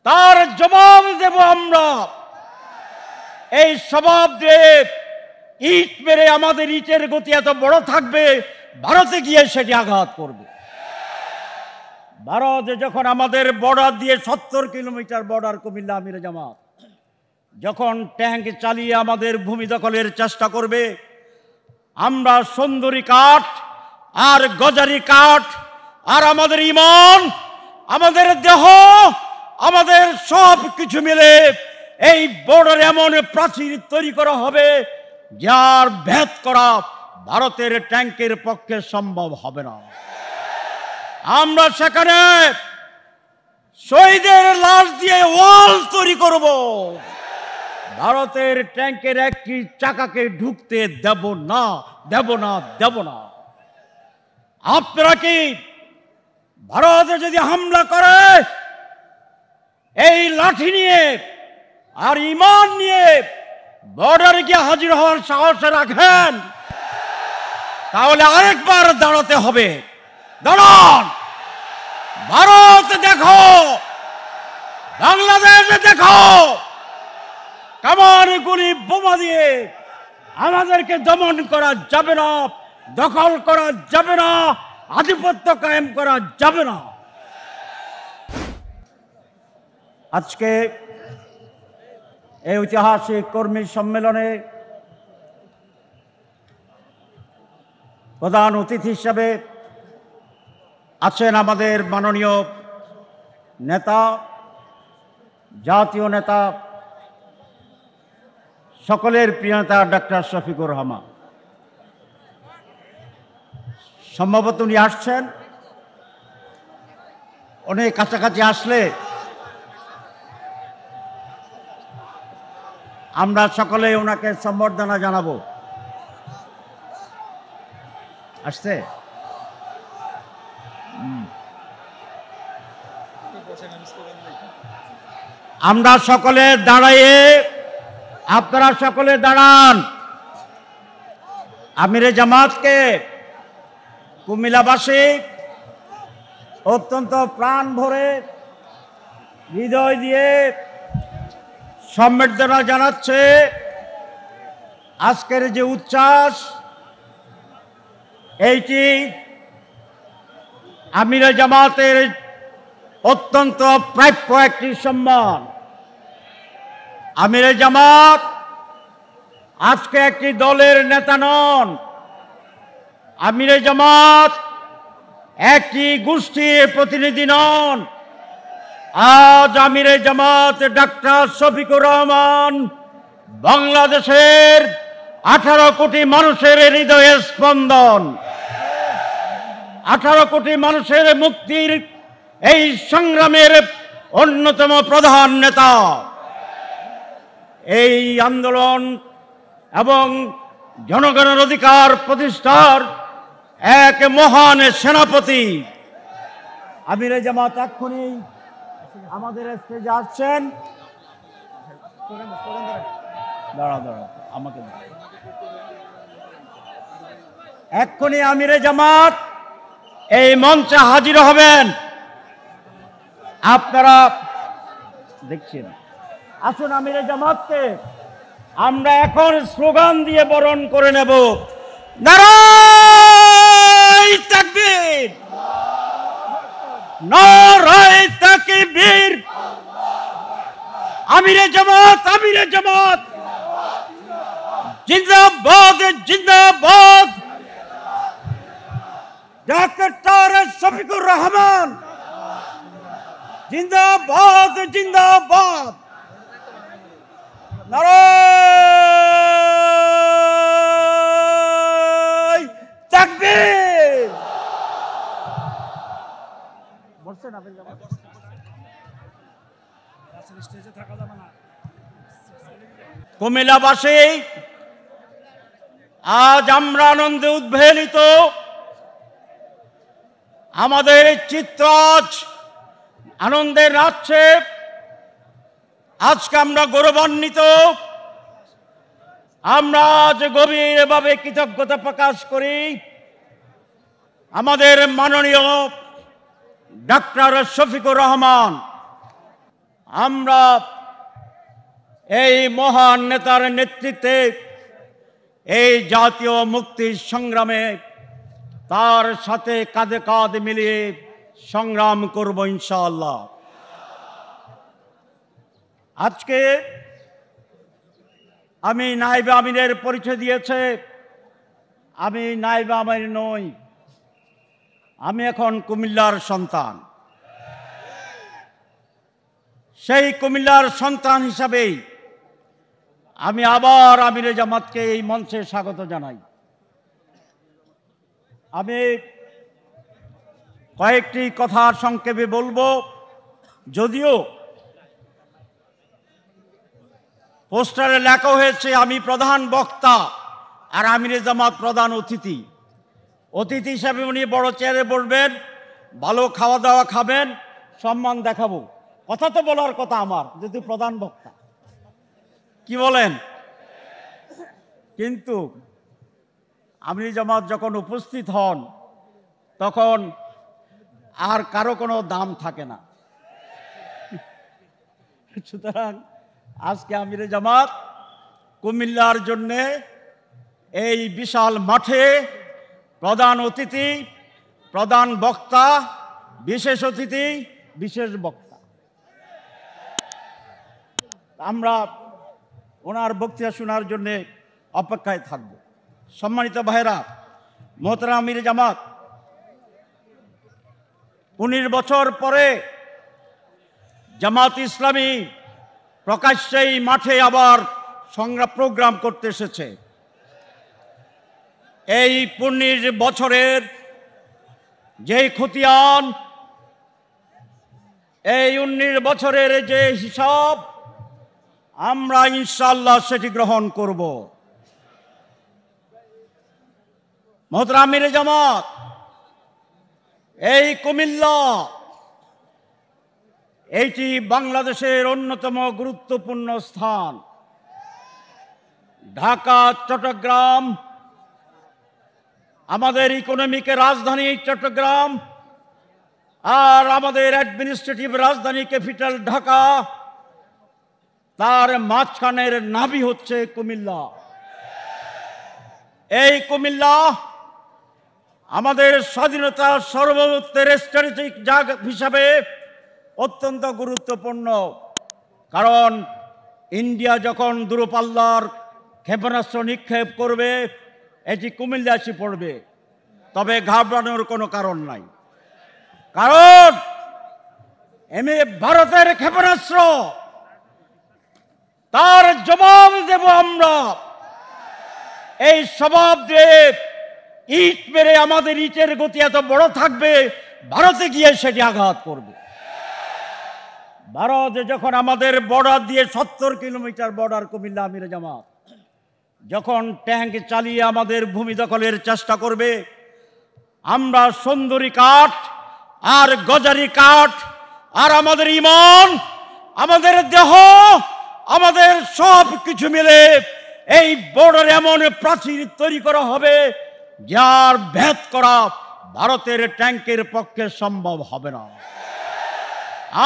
তার জবাব দেব আমরা। এই স্বভাব দিয়ে ইট মেরে আমাদের ইটের গতি এত বড় থাকবে, ভারতে গিয়ে সেটি আঘাত করবে। ভারত যখন আমাদের বর্ডার দিয়ে 70 কিলোমিটার বর্ডার কুমিল্লা আমিরে জামাত যখন ট্যাঙ্ক চালিয়ে আমাদের ভূমি দখলের চেষ্টা করবে, আমরা সুন্দরী কাঠ আর গজারি কাঠ আর আমাদের ইমান, আমাদের দেহ, আমাদের সব কিছু মিলে এই বর্ডারে এমন প্রাচীর তৈরি করা হবে যার ভেদ করা ভারতের ট্যাঙ্কের পক্ষে সম্ভব হবে না। আমরা সেখানে শহীদের লাশ দিয়ে ওয়াল তৈরি করব। ভারতের ট্যাঙ্কের একটি চাকাকে ঢুকতে দেব না, দেব না, দেব না। আপনারা কি ভারতে যদি হামলা করে এই লাঠি নিয়ে আর ইমান নিয়ে বর্ডারে গিয়ে হাজির হওয়ার সাহস রাখেন? তাহলে আরেকবার দাঁড়াতে হবে। দাঁড়ান। ভারত দেখো, বাংলাদেশ দেখো, কামান গুলি বোমা দিয়ে আমাদেরকে দমন করা যাবে না, দখল করা যাবে না, আধিপত্য কায়েম করা যাবে না। আজকে এই ঐতিহাসিক কর্মী সম্মেলনে প্রধান অতিথি হিসেবে আছেন আমাদের মাননীয় নেতা, জাতীয় নেতা, সকলের প্রিয় নেতা ডক্টর শফিকুর রহমান। সম্ভবত উনি আসছেন, অনেক কাছাকাছি আসলে আমরা সকলে ওনাকে সম্বর্ধনা জানাবো। আসছে? আমরা সকলে দাঁড়িয়ে, আপনারা সকলে দাঁড়ান। আমিরে জামাতকে কুমিল্লাবাসী অত্যন্ত প্রাণ ভরে হৃদয় দিয়ে সম্বর্ধনা জানাচ্ছে। আজকের যে উচ্ছ্বাস, এইটি আমিরে জামাতের অত্যন্ত প্রাপ্য একটি সম্মান। আমিরে জামাত আজকে একটি দলের নেতা নন, আমিরে জামাত একটি গোষ্ঠীর প্রতিনিধি নন। আজ আমিরে জামাত ডক্টর শফিকুর রহমান বাংলাদেশের 18 কোটি মানুষের হৃদয়ের স্পন্দন, 18 কোটি মানুষের মুক্তির এই সংগ্রামের অন্যতম প্রধান নেতা। এই আন্দোলন এবং জনগণের অধিকার প্রতিষ্ঠার এক মহান সেনাপতি। আমিরে জামাত এক্ষুনি আমাদের স্টেজে আসছেন। দাঁড়া দাঁড়া, আমাকে এক্ষুনি আমিরে জামাত এই মঞ্চে হাজির হবেন। আপনারা দেখছেন। আসুন আমিরে জামাতকে আমরা এখন স্লোগান দিয়ে বরণ করে নেব। নারায়ে তাকবীর, নারায়ে তাকবীর, আমিরে জামাত, আমিরে জামাত জিন্দাবাদ, জিন্দাবাদ। ডক্টর শফিকুর রহমান জিন্দাবাদ, জিন্দাবাদ। নারায়ে তাকবীর। বলছেন আপনি স্টেজে থাকা যাবে না। কুমিল্লাবাসী, আজ আমরা আনন্দে উদ্বেলিত। আমাদের চিত্র আজ আনন্দের নাচছে। আজকে আমরা গৌরবান্বিত। আমরা আজ গভীরভাবে কৃতজ্ঞতা প্রকাশ করি আমাদের মাননীয় ডক্টর শফিকুর রহমান। আমরা এই মহান নেতার নেতৃত্বে এই জাতীয় মুক্তির সংগ্রামে তার সাথে কাঁধে কাঁধ মিলিয়ে সংগ্রাম করব ইনশাআল্লাহ। আজকে আমি নায়েবে আমিরের পরিচয় দিয়েছে, আমি নায়েবে আমির নই, আমি এখন কুমিল্লার সন্তান। সেই কুমিল্লার সন্তান হিসাবেই আমি আবার আমিরে জামাতকে এই মঞ্চে স্বাগত জানাই। আমি কয়েকটি কথা সংক্ষেপে বলবো, যদিও পোস্টারে লেখা হয়েছে আমি প্রধান বক্তা আর আমিরে জামাত প্রধান অতিথি। অতিথি হিসাবে উনি বড় চেয়ারে বসবেন, ভালো খাওয়া দাওয়া খাবেন, সম্মান দেখাবো। কথা তো বলার কথা আমার, যেহেতু প্রধান বক্তা, কি বলেন? কিন্তু আমিরে জামাত যখন উপস্থিত হন তখন আর কারো কোনো দাম থাকে না। সুতরাং আজকে আমিরে জামাত কুমিল্লার জন্যে এই বিশাল মাঠে প্রধান অতিথি, প্রধান বক্তা, বিশেষ অতিথি, বিশেষ বক্তা। আমরা ওনার বক্তৃতা শোনার জন্য অপেক্ষায় থাকব। সম্মানিত ভাইরা, মোহতারাম আমিরে জামাত 19 বছর পরে জামাত ইসলামী প্রকাশ্যেই মাঠে আবার সংগ্রাম প্রোগ্রাম করতে এসেছে। এই 19 বছরের যে খতিয়ান, এই 19 বছরের যে হিসাব, আমরা ইনশাআল্লাহ সেটি গ্রহণ করব। মোহতারাম আমিরে জামাত, এই কুমিল্লা এইটি বাংলাদেশের অন্যতম গুরুত্বপূর্ণ স্থান। ঢাকা, চট্টগ্রাম, আমাদের ইকোনমিকের রাজধানী চট্টগ্রাম, আর আমাদের অ্যাডমিনিস্ট্রেটিভ রাজধানী ক্যাপিটাল ঢাকা, তার মাঝখানের নাভি হচ্ছে কুমিল্লা। এই কুমিল্লা আমাদের স্বাধীনতার সর্বোত্তর স্ট্র্যাটেজিক জায়গা হিসাবে অত্যন্ত গুরুত্বপূর্ণ। কারণ ইন্ডিয়া যখন দূরপাল্লার ক্ষেপণাস্ত্র নিক্ষেপ করবে, এটি কুমিল্লা এসে পড়বে। তবে ঘাবড়ানোর কোনো কারণ নাই, কারণ এমনি ভারতের ক্ষেপণাস্ত্র, তার জবাব দেব আমরা। এই স্বভাব দিয়ে ইট মেরে আমাদের ইটের গতি এত বড় থাকবে, ভারতে গিয়ে সেটি আঘাত করবে। ভারত যখন আমাদের বর্ডার দিয়ে 70 কিলোমিটার বর্ডার কুমিল্লা আমিরে জামাত, যখন ট্যাঙ্ক চালিয়ে আমাদের ভূমি দখলের চেষ্টা করবে, আমরা সুন্দরী কাঠ আর গজারি কাঠ আর আমাদের ইমান, আমাদের দেহ, আমাদের সব কিছু মিলে এই বর্ডারে এমন প্রাচীর তৈরি করা হবে যার ভেদ করা ভারতের ট্যাঙ্কের পক্ষে সম্ভব হবে না।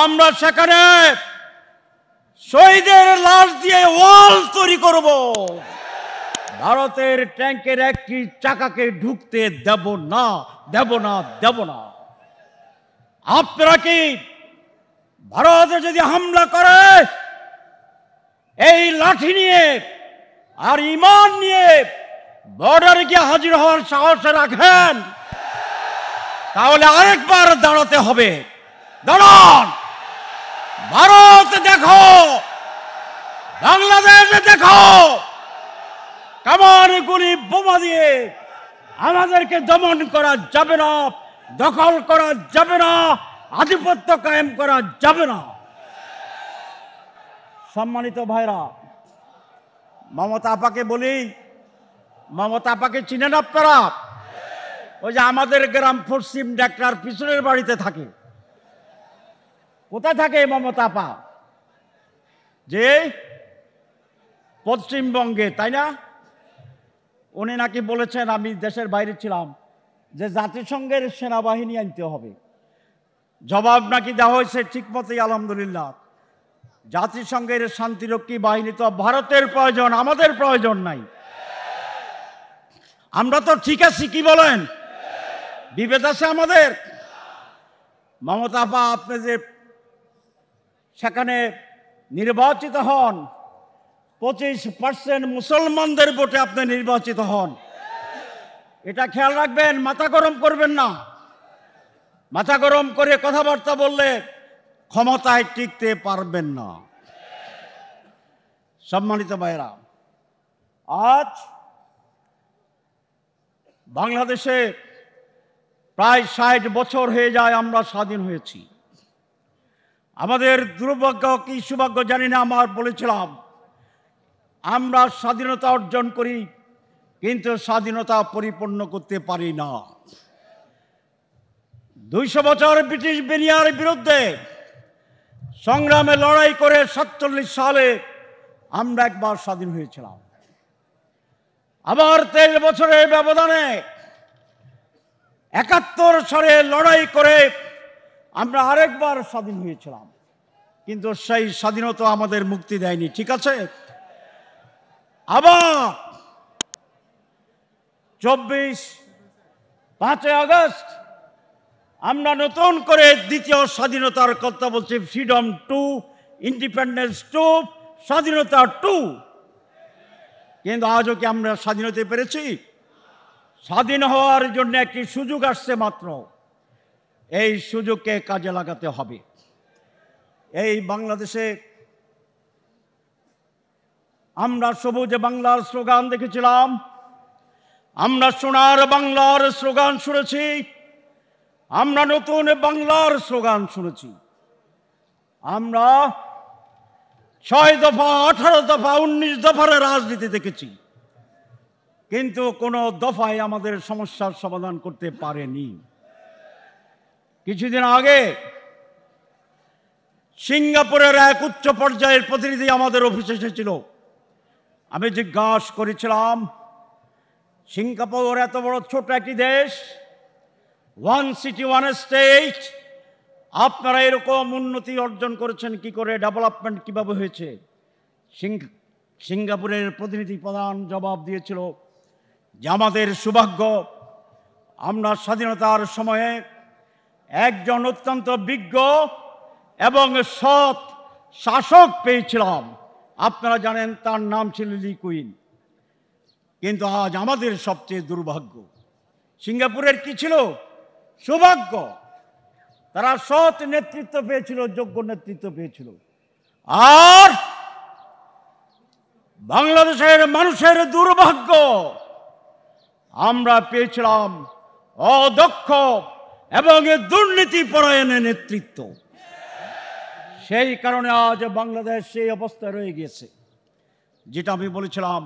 আমরা সেখানে শহীদের লাশ দিয়ে ওয়াল তৈরি করব, ভারতের ট্যাঙ্কের একটি চাকাকে ঢুকতে দেব না, দেব না, দেব না। আপনারা কি ভারতে যদি হামলা করে এই লাঠি নিয়ে আর ইমান নিয়ে বর্ডারে গিয়ে হাজির হওয়ার সাহস রাখেন? তাহলে আরেকবার দাঁড়াতে হবে। দাঁড়ান, ভারত দেখো, বাংলাদেশে দেখো, কামান গুলি বোমা দিয়ে আমাদেরকে দমন করা যাবে না, দখল করা যাবে না, আধিপত্য কায়েম করা যাবে না। সম্মানিত ভাইরা, মমতা আপাকে বলি, মমতা আপাকে চিনেন আপনারা? ওই যে আমাদের গ্রাম পশ্চিম ডাক্তার পিছনের বাড়িতে থাকে। কোথায় থাকে মমতা আপা? যে পশ্চিমবঙ্গে, তাই না? উনি নাকি বলেছেন, আমি দেশের বাইরে ছিলাম, যে জাতিসংঘের সেনাবাহিনী আনতে হবে। জবাব নাকি দেওয়া হয়েছে ঠিক মতোই, আলহামদুলিল্লাহ। জাতিসংঘের শান্তিরক্ষী বাহিনী তো ভারতের প্রয়োজন, আমাদের প্রয়োজন নাই। আমরা তো ঠিক আছি, কি বলেন? বিভেদ আছে আমাদের? মমতা আপা, আপনি যে সেখানে নির্বাচিত হন, 25% মুসলমানদের ভোটে আপনি নির্বাচিত হন, এটা খেয়াল রাখবেন, মাথা গরম করবেন না। মাথা গরম করে কথাবার্তা বললে ক্ষমতায় টিকতে পারবেন না। সম্মানিত ভাইরা, আজ বাংলাদেশে প্রায় 60 বছর হয়ে যায় আমরা স্বাধীন হয়েছি। আমাদের দুর্ভাগ্য কি সৌভাগ্য জানি না, আমার বলেছিলাম আমরা স্বাধীনতা অর্জন করি কিন্তু স্বাধীনতা পরিপূর্ণ করতে পারি না। 200 বছর ব্রিটিশ বেনিয়ার বিরুদ্ধে সংগ্রামে লড়াই করে 47 সালে আমরা একবার স্বাধীন হয়েছিলাম। আবার 23 বছরের ব্যবধানে 71 সালে লড়াই করে আমরা আরেকবার স্বাধীন হয়েছিলাম, কিন্তু সেই স্বাধীনতা আমাদের মুক্তি দেয়নি, ঠিক আছে? আবার 5ই আগস্ট আমরা নতুন করে দ্বিতীয় স্বাধীনতার কথা বলছি, ফ্রিডম 2, ইন্ডিপেন্ডেন্স 2, স্বাধীনতা 2। কিন্তু আজও কি আমরা স্বাধীন হতে পেরেছি? স্বাধীন হওয়ার জন্য একটি সুযোগ আসছে মাত্র, এই সুযোগকে কাজে লাগাতে হবে। এই বাংলাদেশে আমরা সবুজ বাংলার স্লোগান দেখেছিলাম, আমরা সোনার বাংলার স্লোগান শুনেছি, আমরা নতুন বাংলার স্লোগান শুনেছি, আমরা 6 দফা, 18 দফা, 19 দফার রাজনীতি দেখেছি, কিন্তু কোনো দফায় আমাদের সমস্যার সমাধান করতে পারেনি। কিছুদিন আগে সিঙ্গাপুরের এক উচ্চ পর্যায়ের প্রতিনিধি আমাদের অফিসে এসেছিল। আমি জিজ্ঞাসা করেছিলাম, সিঙ্গাপুর এত বড় ছোট একটি দেশ, 1 সিটি 1 স্টেট, আপনারা এরকম উন্নতি অর্জন করেছেন কি করে, ডেভেলপমেন্ট কিভাবে হয়েছে? সিঙ্গাপুরের প্রতিনিধি প্রধান জবাব দিয়েছিল যে আমাদের সৌভাগ্য, আমরা স্বাধীনতার সময়ে একজন অত্যন্ত বিজ্ঞ এবং সৎ শাসক পেয়েছিলাম। আপনারা জানেন তার নাম ছিল লি কুইন। কিন্তু আজ আমাদের সবচেয়ে দুর্ভাগ্য, সিঙ্গাপুরের কি ছিল? সৌভাগ্য, তারা সৎ নেতৃত্ব পেয়েছিল, যোগ্য নেতৃত্ব পেয়েছিল। আর বাংলাদেশের মানুষের দুর্ভাগ্য, আমরা পেয়েছিলাম অদক্ষ এবং দুর্নীতি পরায়ণের নেতৃত্ব। সেই কারণে আজ বাংলাদেশ সেই অবস্থায় রয়ে গিয়েছে। যেটা আমি বলেছিলাম,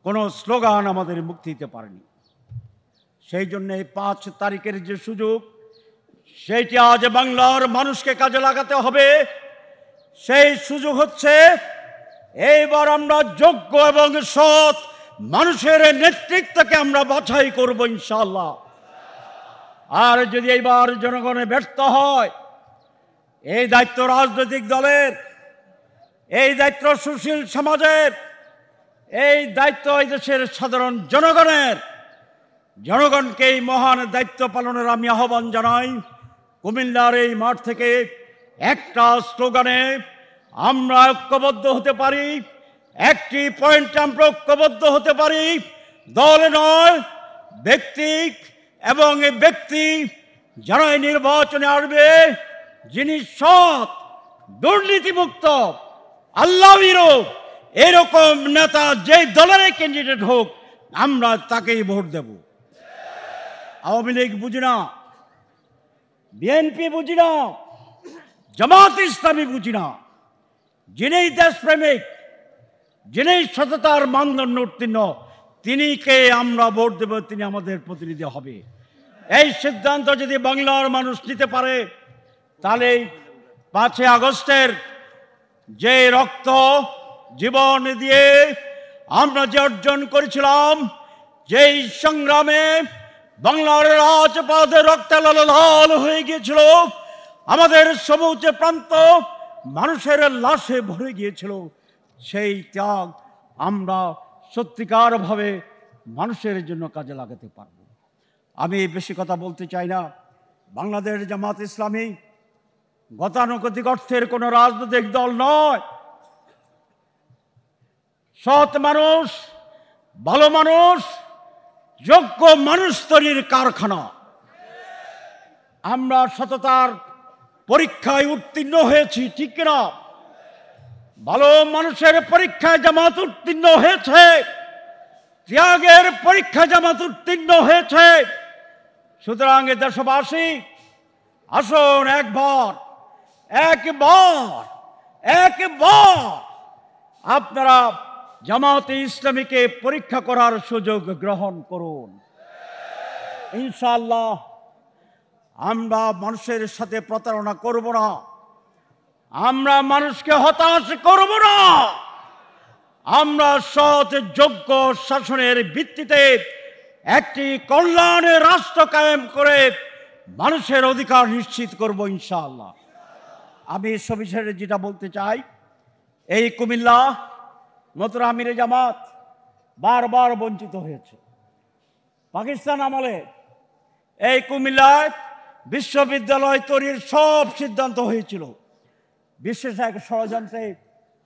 কোনো স্লোগান আমাদের মুক্তি দিতে পারেনি। সেই জন্য 5 তারিখের যে সুযোগ, সেইটি আজ বাংলার মানুষকে কাজে লাগাতে হবে। সেই সুযোগ হচ্ছে এইবার আমরা যোগ্য এবং সৎ মানুষের নেতৃত্বকে আমরা বাছাই করব ইনশাআল্লাহ। আর যদি এইবার জনগণে ব্যর্থ হয়, এই দায়িত্ব রাজনৈতিক দলের, এই দায়িত্ব সুশীল সমাজের, এই দায়িত্ব এই দেশের সাধারণ জনগণের। জনগণকে এই মহান দায়িত্ব পালনের আমি আহ্বান জানাই। কুমিল্লার এই মাঠ থেকে একটা স্লোগানে আমরা ঐক্যবদ্ধ হতে পারি, একটি পয়েন্টে আমরা ঐক্যবদ্ধ হতে পারি, দল নয়, ব্যক্তি। এবং এই ব্যক্তি যারা নির্বাচনে আসবে, যিনি সৎ, দুর্নীতিমুক্ত, আল্লাহ ভীরু, এরকম নেতা যেই দলের ক্যান্ডিডেট হোক, আমরা তাকেই ভোট দেব। আওয়ামী লীগ বুঝি না, বিএনপি বুঝি না, জামাত ইসলামী বুঝি না। যিনি দেশপ্রেমিক, যিনি সততার মানদণ্ড উত্তীর্ণ, তিনিকে আমরা ভোট দেব, তিনি আমাদের প্রতিনিধি হবে। এই সিদ্ধান্ত যদি বাংলার মানুষ নিতে পারে, তাহলে 5 আগস্টের যে রক্ত জীবন দিয়ে আমরা যে অর্জন করেছিলাম, যেই সংগ্রামে বাংলার রাজপথে রক্তে লাল হয়ে গিয়েছিল, আমাদের সবুজ প্রান্ত, মানুষের লাশে ভরে গিয়েছিল, সেই ত্যাগ আমরা সত্যিকারভাবে মানুষের জন্য কাজে লাগাতে পারব। আমি বেশি কথা বলতে চাই না। বাংলাদেশ জামাত ইসলামী গতানুগতিক অর্থের কোনো রাজনৈতিক দল নয়। সৎ মানুষ, ভালো মানুষ, যোগ্য মানুষ তৈরির কারখানা। আমরা সততার পরীক্ষায় উত্তীর্ণ হয়েছি, ঠিক না? ভালো মানুষের পরীক্ষায় জামাত উত্তীর্ণ হয়েছে, ত্যাগের পরীক্ষায় জামাত উত্তীর্ণ হয়েছে। সুতরাং দেশবাসী, আসুন একবার আপনারা জামাতে ইসলামীকে পরীক্ষা করার সুযোগ গ্রহণ করুন। ইনশাআল্লাহ আমরা মানুষের সাথে প্রতারণা করব না, আমরা মানুষকে হতাশ করব না। আমরা সৎ যোগ্য শাসনের ভিত্তিতে একটি কল্যাণের রাষ্ট্র কায়েম করে মানুষের অধিকার নিশ্চিত করব ইনশাআল্লাহ। আমি সবিশেষে যেটা বলতে চাই, এই কুমিল্লা নতুন আমিরে জামাত বারবার বঞ্চিত হয়েছে। পাকিস্তান আমলে এই কুমিল্লায় বিশ্ববিদ্যালয় তৈরির সব সিদ্ধান্ত হয়েছিল, বিশেষ এক ষড়যন্ত্রে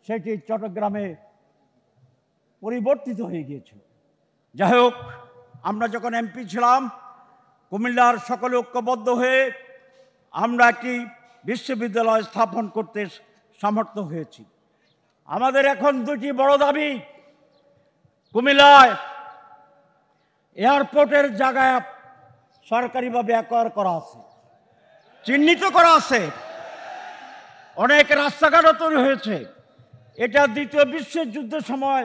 সেটি চট্টগ্রামে পরিবর্তিত হয়ে গিয়েছিল। যাই হোক, আমরা যখন এমপি ছিলাম, কুমিল্লার সকলে ঐক্যবদ্ধ হয়ে আমরা একটি বিশ্ববিদ্যালয় স্থাপন করতে সমর্থ হয়েছি। আমাদের এখন দুটি বড় দাবি। কুমিল্লায় এয়ারপোর্টের জায়গায় সরকারিভাবে অ্যাকোয়ার করা আছে, চিহ্নিত করা আছে, অনেক রাস্তাঘাটও তৈরি হয়েছে। এটা দ্বিতীয় বিশ্বযুদ্ধের সময়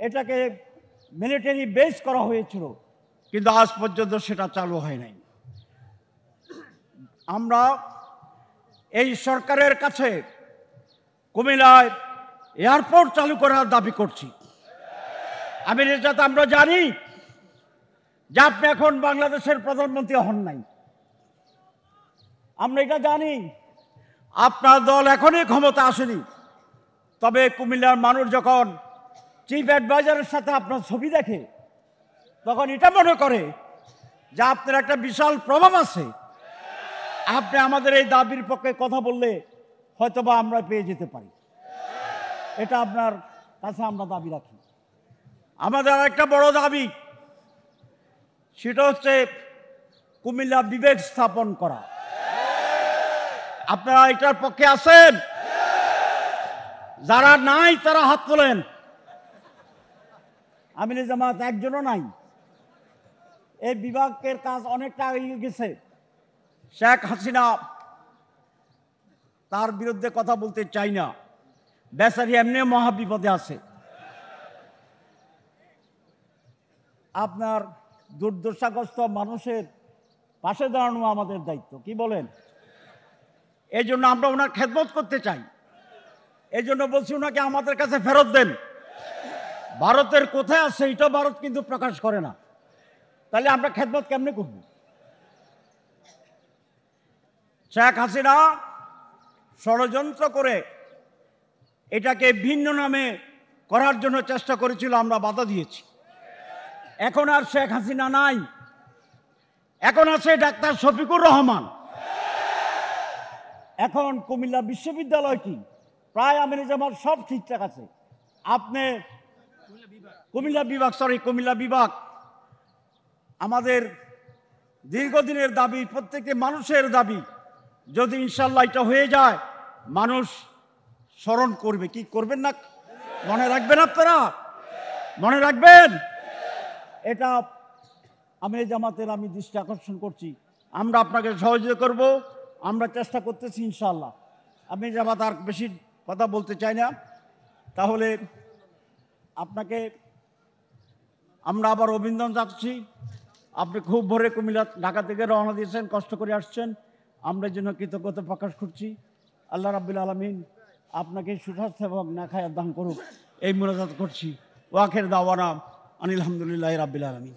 এটাকে মিলিটারি বেস করা হয়েছিল, কিন্তু আজ পর্যন্ত সেটা চালু হয় নাই। আমরা এই সরকারের কাছে কুমিল্লায় এয়ারপোর্ট চালু করার দাবি করছি। যাতে আমরা জানি যে আপনি এখন বাংলাদেশের প্রধানমন্ত্রী হন নাই, আমরা এটা জানি। আপনার দল এখনই ক্ষমতা আসেনি, তবে কুমিল্লার মানুষ যখন চিফ অ্যাডভাইজারের সাথে আপনার ছবি দেখে, তখন এটা মনে করে যে আপনার একটা বিশাল প্রভাব আছে। আপনি আমাদের এই দাবির পক্ষে কথা বললে হয়তোবা আমরা পেয়ে যেতে পারি। এটা আপনার কাছে আমরা দাবি রাখি। আমাদের একটা বড় দাবি, সেটা হচ্ছে কুমিল্লা বিবেক স্থাপন করা। আপনারা এটার পক্ষে আছেন? যারা নাই তারা হাত তোলেন। আমিরে জামাত একজনও নাই। এই বিভাগের কাজ অনেকটা এগিয়ে গেছে। শেখ হাসিনা, তার বিরুদ্ধে কথা বলতে চাই না, বেচারি এমনি মহাবিপদে আছে। আপনার দুর্দশাগ্রস্ত মানুষের পাশে দাঁড়ানো আমাদের দায়িত্ব, কি বলেন? এই জন্য আমরা ওনার খেদমত করতে চাই। এই জন্য বলছি ওনাকে আমাদের কাছে ফেরত দেন। ভারতের কোথায় আছে এটা ভারত কিন্তু প্রকাশ করে না, তাহলে আমরা খেদমত কেমনে করব? শেখ হাসিনা ষড়যন্ত্র করে এটাকে ভিন্ন নামে করার জন্য চেষ্টা করেছিল, আমরা বাধা দিয়েছি। এখন আর শেখ হাসিনা নাই, এখন আছে ডাক্তার শফিকুর রহমান। এখন কুমিল্লা বিশ্ববিদ্যালয়টি প্রায় আমিরে জামাত সব ঠিকঠাক আছে। আপনি কুমিল্লা বিভাগ আমাদের দীর্ঘদিনের দাবি, প্রত্যেকটি মানুষের দাবি। যদি ইনশাল্লাহ এটা হয়ে যায়, মানুষ স্মরণ করবে। কি করবেন না? মনে রাখবেন, আপনারা মনে রাখবেন। এটা আমিরে জামাতের আমি দৃষ্টি আকর্ষণ করছি। আমরা আপনাকে সহযোগিতা করব, আমরা চেষ্টা করতেছি ইনশাল্লাহ। আমিরে জামাত আর বেশি কথা বলতে চাই না। তাহলে আপনাকে আমরা আবার অভিনন্দন জানাচ্ছি। আপনি খুব ভোরে কুমিল্লা ঢাকা থেকে রওনা দিয়েছেন, কষ্ট করে আসছেন, আমরা জন্য কৃতজ্ঞতা প্রকাশ করছি। আল্লাহ রাব্বুল আলামিন আপনাকে সুস্বাস্থ্য এবং নেখায়াত দান করুক, এই মুনাজাত করছি। ওয়াখির দাওয়ানা আনিল হামদুলিল্লাহি রাব্বিল আলামিন।